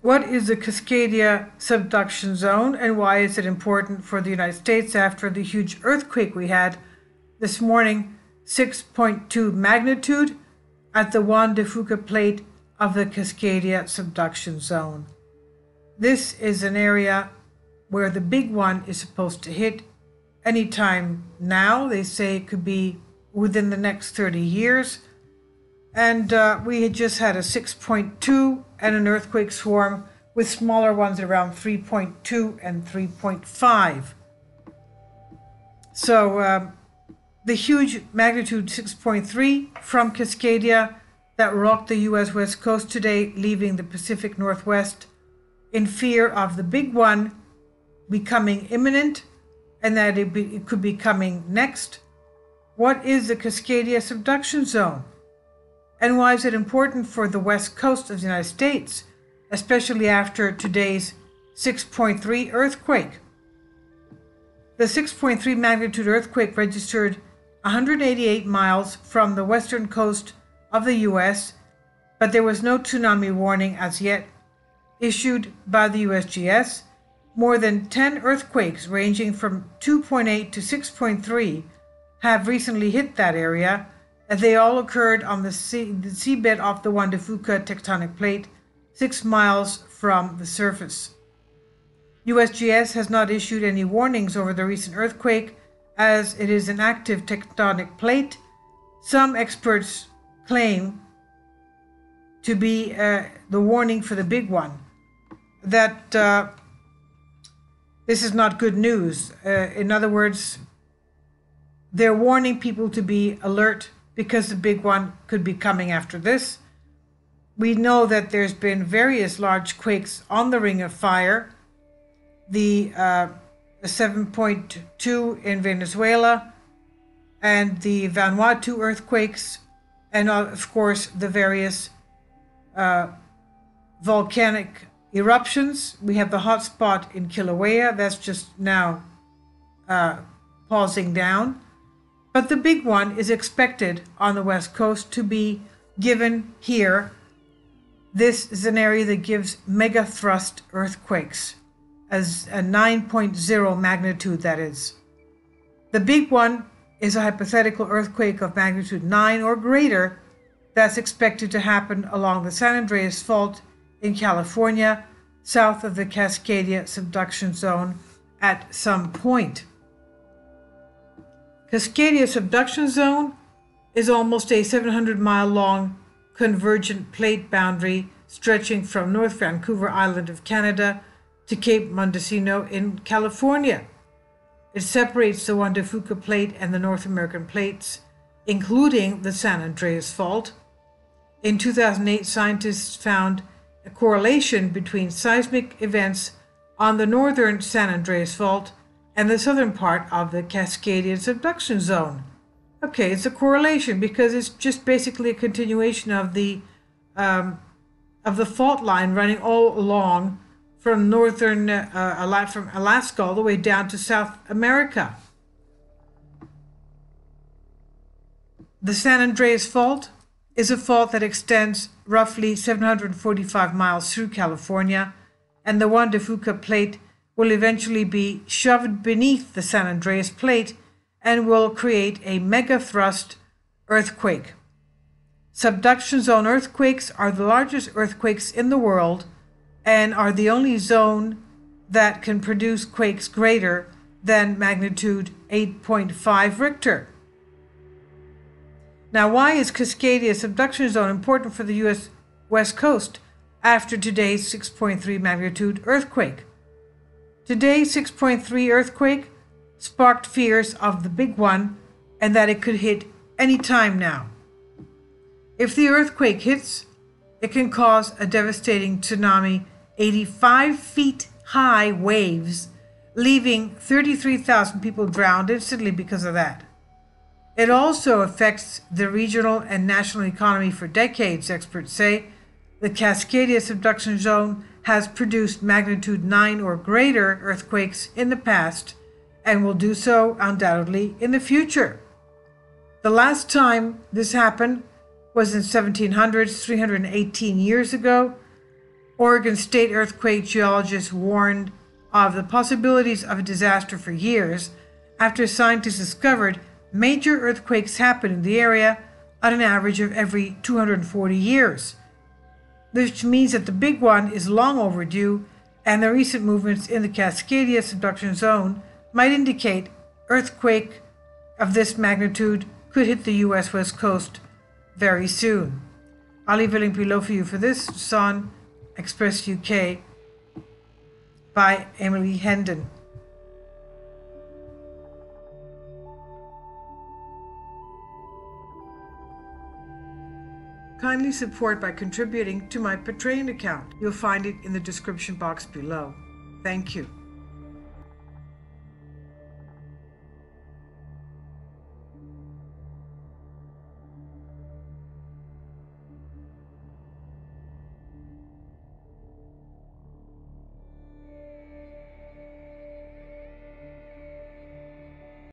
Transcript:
What is the Cascadia Subduction Zone, and why is it important for the United States after the huge earthquake we had this morning, 6.2 magnitude, at the Juan de Fuca plate of the Cascadia Subduction Zone? This is an area where the big one is supposed to hit anytime now. They say it could be within the next 30 years. And we had just had a 6.2 and an earthquake swarm with smaller ones around 3.2 and 3.5. So the huge magnitude 6.3 from Cascadia that rocked the US West Coast today, leaving the Pacific Northwest in fear of the big one becoming imminent and that it could be coming next. What is the Cascadia Subduction Zone? And why is it important for the west coast of the United States, especially after today's 6.3 earthquake? The 6.3 magnitude earthquake registered 188 miles from the western coast of the US, but there was no tsunami warning as yet issued by the USGS. More than 10 earthquakes ranging from 2.8 to 6.3 have recently hit that area, and they all occurred on the seabed off the Juan de Fuca tectonic plate, 6 miles from the surface. USGS has not issued any warnings over the recent earthquake, as it is an active tectonic plate. Some experts claim to be the warning for the big one, that this is not good news. In other words, they're warning people to be alert because the big one could be coming after this. We know that there's been various large quakes on the Ring of Fire. The 7.2 in Venezuela and the Vanuatu earthquakes, and of course the various volcanic eruptions. We have the hotspot in Kilauea that's just now pausing down. But the big one is expected on the west coast to be given here. This is an area that gives mega thrust earthquakes, as a 9.0 magnitude, that is. The big one is a hypothetical earthquake of magnitude 9 or greater that's expected to happen along the San Andreas Fault in California, south of the Cascadia Subduction Zone at some point. Cascadia Subduction Zone is almost a 700-mile-long convergent plate boundary stretching from North Vancouver Island of Canada to Cape Mendocino in California. It separates the Juan de Fuca plate and the North American plates, including the San Andreas Fault. In 2008, scientists found a correlation between seismic events on the northern San Andreas Fault and the southern part of the Cascadia Subduction Zone. Okay, it's a correlation because it's just basically a continuation of the fault line running all along from northern from Alaska all the way down to South America. The San Andreas Fault is a fault that extends roughly 745 miles through California, and the Juan de Fuca plate will eventually be shoved beneath the San Andreas plate and will create a mega thrust earthquake. Subduction zone earthquakes are the largest earthquakes in the world and are the only zone that can produce quakes greater than magnitude 8.5 Richter. Now, why is Cascadia Subduction Zone important for the US West Coast after today's 6.3 magnitude earthquake? Today's 6.3 earthquake sparked fears of the big one and that it could hit any time now. If the earthquake hits, it can cause a devastating tsunami, 85 feet high waves, leaving 33,000 people drowned instantly because of that. It also affects the regional and national economy for decades, experts say. The Cascadia Subduction Zone has produced magnitude 9 or greater earthquakes in the past and will do so undoubtedly in the future. The last time this happened was in 1700s, 318 years ago, Oregon State earthquake geologists warned of the possibilities of a disaster for years after scientists discovered major earthquakes happen in the area at an average of every 240 years. This means that the big one is long overdue, and the recent movements in the Cascadia Subduction zone might indicate earthquake of this magnitude could hit the US West Coast very soon. I'll leave a link below for you for this. It's on Express UK by Emily Hendon. Kindly support by contributing to my Patreon account. You'll find it in the description box below. Thank you.